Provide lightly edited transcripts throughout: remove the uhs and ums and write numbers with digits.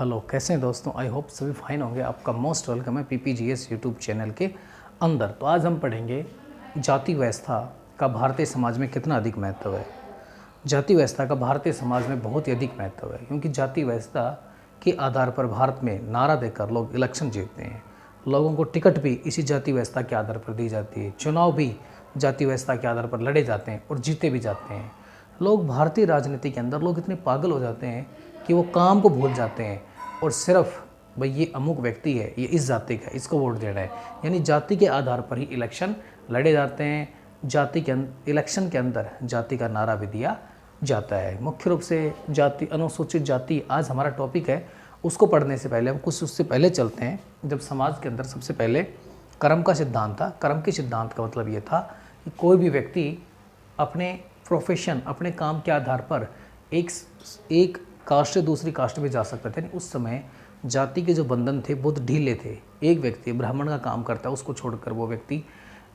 Hello, कैसे हैं दोस्तों। आई होप सभी फाइन होंगे। आपका मोस्ट वेलकम है PPGS यूट्यूब चैनल के अंदर। तो आज हम पढ़ेंगे जाति व्यवस्था का भारतीय समाज में कितना अधिक महत्व है। जाति व्यवस्था का भारतीय समाज में बहुत ही अधिक महत्व है, क्योंकि जाति व्यवस्था के आधार पर भारत में नारा देकर लोग इलेक्शन जीतते हैं। लोगों को टिकट भी इसी जाति व्यवस्था के आधार पर दी जाती है। चुनाव भी जाति व्यवस्था के आधार पर लड़े जाते हैं और जीते भी जाते हैं। लोग भारतीय राजनीति के अंदर लोग इतने पागल हो जाते हैं कि वो काम को भूल जाते हैं और सिर्फ भाई ये अमुक व्यक्ति है, ये इस जाति का है, इसको वोट देना है। यानी जाति के आधार पर ही इलेक्शन लड़े जाते हैं। जाति के इलेक्शन के अंदर जाति का नारा भी दिया जाता है। मुख्य रूप से जाति, अनुसूचित जाति आज हमारा टॉपिक है। उसको पढ़ने से पहले हम कुछ उससे पहले चलते हैं। जब समाज के अंदर सबसे पहले कर्म का सिद्धांत था। कर्म के सिद्धांत का मतलब ये था कि कोई भी व्यक्ति अपने प्रोफेशन, अपने काम के आधार पर एक कास्ट से दूसरी कास्ट में जा सकते थे। उस समय जाति के जो बंधन थे बहुत ढीले थे। एक व्यक्ति ब्राह्मण का काम करता है, उसको छोड़कर वो व्यक्ति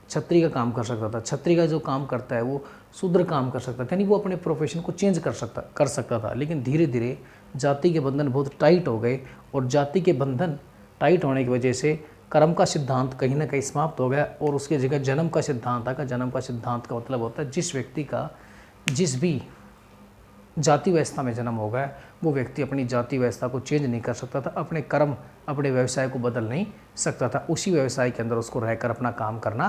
क्षत्रिय का काम कर सकता था। क्षत्रिय का जो काम करता है वो शूद्र काम कर सकता था। यानी वो अपने प्रोफेशन को चेंज कर सकता था। लेकिन धीरे धीरे जाति के बंधन बहुत टाइट हो गए और जाति के बंधन टाइट होने की वजह से कर्म का सिद्धांत कहीं ना कहीं समाप्त हो गया और उसकी जगह जन्म का सिद्धांत आ गया। जन्म का सिद्धांत का मतलब होता है जिस व्यक्ति का जिस भी जाति व्यवस्था में जन्म हो गया वो व्यक्ति अपनी जाति व्यवस्था को चेंज नहीं कर सकता था। अपने कर्म, अपने व्यवसाय को बदल नहीं सकता था। उसी व्यवसाय के अंदर उसको रहकर अपना काम करना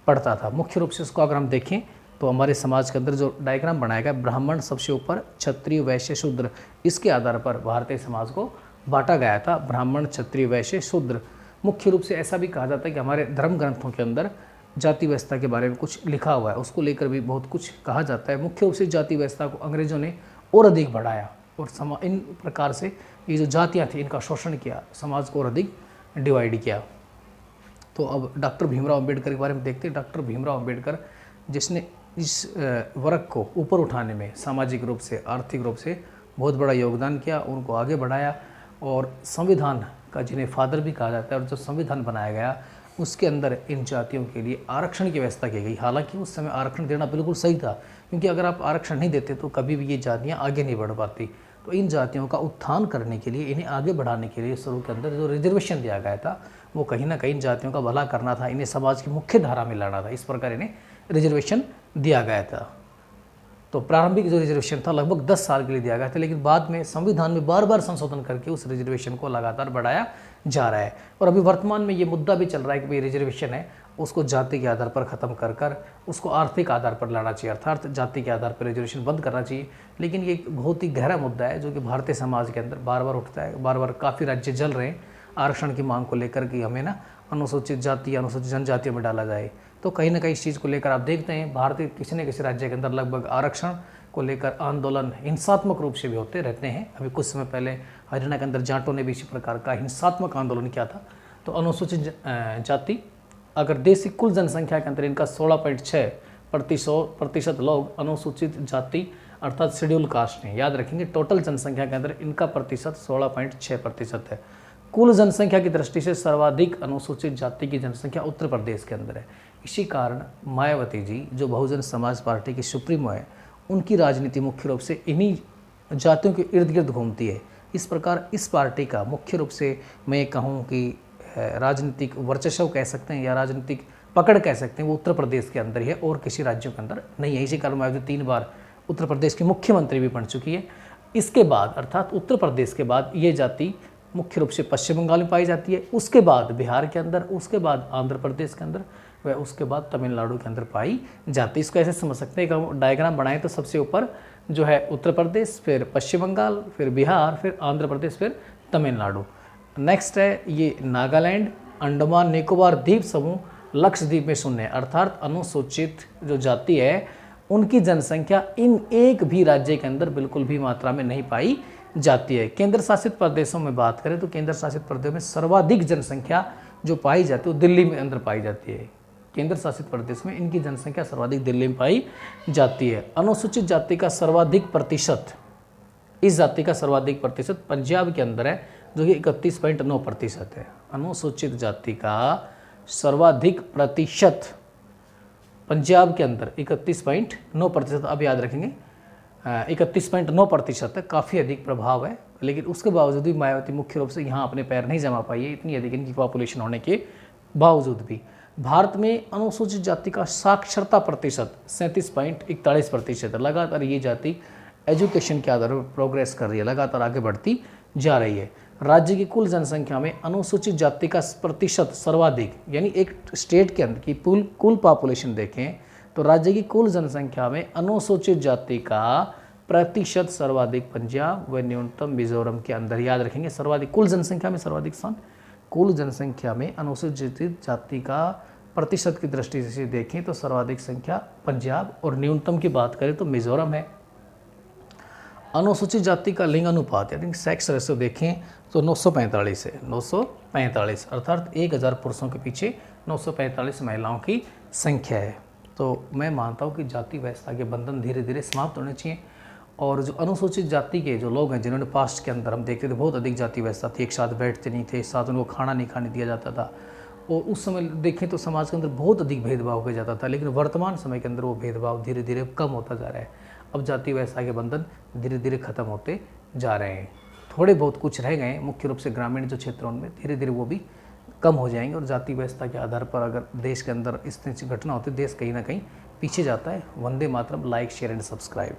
पड़ता था। मुख्य रूप से इसको अगर हम देखें तो हमारे समाज के अंदर जो डायग्राम बनाया गया, ब्राह्मण सबसे ऊपर, क्षत्रिय, वैश्य, शूद्र, इसके आधार पर भारतीय समाज को बांटा गया था। ब्राह्मण, क्षत्रिय, वैश्य, शूद्र। मुख्य रूप से ऐसा भी कहा जाता है कि हमारे धर्म ग्रंथों के अंदर जाति व्यवस्था के बारे में कुछ लिखा हुआ है, उसको लेकर भी बहुत कुछ कहा जाता है। मुख्य रूप से जाति व्यवस्था को अंग्रेजों ने और अधिक बढ़ाया और इन प्रकार से ये जो जातियाँ थी इनका शोषण किया, समाज को और अधिक डिवाइड किया। तो अब डॉक्टर भीमराव अंबेडकर के बारे में देखते हैं। डॉक्टर भीमराव अंबेडकर जिसने इस वर्ग को ऊपर उठाने में सामाजिक रूप से, आर्थिक रूप से बहुत बड़ा योगदान किया, उनको आगे बढ़ाया और संविधान का जिन्हें फादर भी कहा जाता है और जो संविधान बनाया गया उसके अंदर इन जातियों के लिए आरक्षण की व्यवस्था की गई। हालांकि उस समय आरक्षण देना बिल्कुल सही था, क्योंकि अगर आप आरक्षण नहीं देते तो कभी भी ये जातियाँ आगे नहीं बढ़ पाती। तो इन जातियों का उत्थान करने के लिए, इन्हें आगे बढ़ाने के लिए शुरू के अंदर जो रिजर्वेशन दिया गया था वो कहीं ना कहीं इन जातियों का भला करना था, इन्हें समाज की मुख्य धारा में लाना था। इस प्रकार इन्हें रिजर्वेशन दिया गया था। तो प्रारंभिक जो रिजर्वेशन था लगभग 10 साल के लिए दिया गया था, लेकिन बाद में संविधान में बार बार संशोधन करके उस रिजर्वेशन को लगातार बढ़ाया जा रहा है। और अभी वर्तमान में ये मुद्दा भी चल रहा है कि भाई रिजर्वेशन है उसको जाति के आधार पर ख़त्म कर उसको आर्थिक आधार पर लाना चाहिए, अर्थात जाति के आधार पर रिजर्वेशन बंद करना चाहिए। लेकिन ये एक बहुत ही गहरा मुद्दा है जो कि भारतीय समाज के अंदर बार बार उठता है। बार बार काफ़ी राज्य जल रहे हैं आरक्षण की मांग को लेकर कि हमें ना अनुसूचित जाति, अनुसूचित जनजातियों में डाला जाए। तो कहीं ना कहीं इस चीज़ को लेकर आप देखते हैं भारतीय किसी न किसी राज्य के अंदर लगभग आरक्षण को लेकर आंदोलन हिंसात्मक रूप से भी होते रहते हैं। अभी कुछ समय पहले हरियाणा के अंदर जाटों ने भी इसी प्रकार का हिंसात्मक आंदोलन किया था। तो अनुसूचित जाति, अगर देश की कुल जनसंख्या के अंदर इनका 16.6% लोग अनुसूचित जाति अर्थात शेड्यूल कास्ट हैं। याद रखेंगे टोटल जनसंख्या के अंदर इनका प्रतिशत 16.6% है। कुल जनसंख्या की दृष्टि से सर्वाधिक अनुसूचित जाति की जनसंख्या उत्तर प्रदेश के अंदर है। इसी कारण मायावती जी जो बहुजन समाज पार्टी की सुप्रीमो है, उनकी राजनीति मुख्य रूप से इन्हीं जातियों के इर्द गिर्द घूमती है। इस प्रकार इस पार्टी का मुख्य रूप से मैं कहूँ कि राजनीतिक वर्चस्व कह सकते हैं या राजनीतिक पकड़ कह सकते हैं, वो उत्तर प्रदेश के अंदर ही है और किसी राज्यों के अंदर नहीं है। इसी कारण मायावती 3 बार उत्तर प्रदेश की मुख्यमंत्री भी बन चुकी है। इसके बाद अर्थात उत्तर प्रदेश के बाद ये जाति मुख्य रूप से पश्चिम बंगाल में पाई जाती है, उसके बाद बिहार के अंदर, उसके बाद आंध्र प्रदेश के अंदर, वह उसके बाद तमिलनाडु के अंदर पाई जाती है। इसको ऐसे समझ सकते हैं कि हम डायग्राम बनाएं तो सबसे ऊपर जो है उत्तर प्रदेश, फिर पश्चिम बंगाल, फिर बिहार, फिर आंध्र प्रदेश, फिर तमिलनाडु। नेक्स्ट है ये नागालैंड, अंडमान निकोबार द्वीप समूह, लक्षद्वीप में शून्य, अर्थात अनुसूचित जो जाति है उनकी जनसंख्या इन एक भी राज्य के अंदर बिल्कुल भी मात्रा में नहीं पाई जाती है। केंद्र शासित प्रदेशों में बात करें तो केंद्र शासित प्रदेशों में सर्वाधिक जनसंख्या जो पाई जाती है वो दिल्ली में अंदर पाई जाती है। केंद्र शासित प्रदेश में इनकी जनसंख्या सर्वाधिक दिल्ली में पाई जाती है। अनुसूचित जाति का सर्वाधिक प्रतिशत, इस जाति का सर्वाधिक प्रतिशत पंजाब के अंदर है जो कि 31.9% है। अनुसूचित जाति का सर्वाधिक प्रतिशत पंजाब के अंदर 31.9%। अब याद रखेंगे 31.9% है, काफ़ी अधिक प्रभाव है। लेकिन उसके बावजूद भी मायावती मुख्य रूप से यहाँ अपने पैर नहीं जमा पाई है, इतनी अधिक इनकी पॉपुलेशन होने के बावजूद भी। भारत में अनुसूचित जाति का साक्षरता प्रतिशत 37.41% है। लगातार ये जाति एजुकेशन के आधार पर प्रोग्रेस कर रही है, लगातार आगे बढ़ती जा रही है। राज्य की कुल जनसंख्या में अनुसूचित जाति का प्रतिशत सर्वाधिक, यानी एक स्टेट के अंदर की कुल पॉपुलेशन देखें तो राज्य की कुल जनसंख्या में अनुसूचित जाति का प्रतिशत सर्वाधिक पंजाब व न्यूनतम मिजोरम के अंदर। याद रखेंगे, सर्वाधिक कुल जनसंख्या में सर्वाधिक स्थान, कुल जनसंख्या में अनुसूचित जाति का प्रतिशत की दृष्टि से देखें तो सर्वाधिक संख्या पंजाब और न्यूनतम की बात करें तो मिजोरम है। अनुसूचित जाति का लिंग अनुपात यानी सेक्स रेशो देखें तो 945 है, 945, अर्थात 1000 पुरुषों के पीछे 945 महिलाओं की संख्या है। तो मैं मानता हूँ कि जाति व्यवस्था के बंधन धीरे धीरे समाप्त होने चाहिए। और जो अनुसूचित जाति के जो लोग हैं जिन्होंने पास्ट के अंदर हम देखते थे बहुत अधिक जाति व्यवस्था थी, एक साथ बैठते नहीं थे, साथ उनको खाना नहीं खाने दिया जाता था, और उस समय देखें तो समाज के अंदर बहुत अधिक भेदभाव हो जाता था। लेकिन वर्तमान समय के अंदर वो भेदभाव धीरे धीरे कम होता जा रहा है। अब जाति व्यवस्था के बंधन धीरे धीरे खत्म होते जा रहे हैं। थोड़े बहुत कुछ रह गए हैं, मुख्य रूप से ग्रामीण जो क्षेत्रों में, धीरे धीरे वो भी कम हो जाएंगे। और जाति व्यवस्था के आधार पर अगर देश के अंदर इस तरह की घटना होती है, देश कहीं ना कहीं पीछे जाता है। Vande Mataram, like share and subscribe.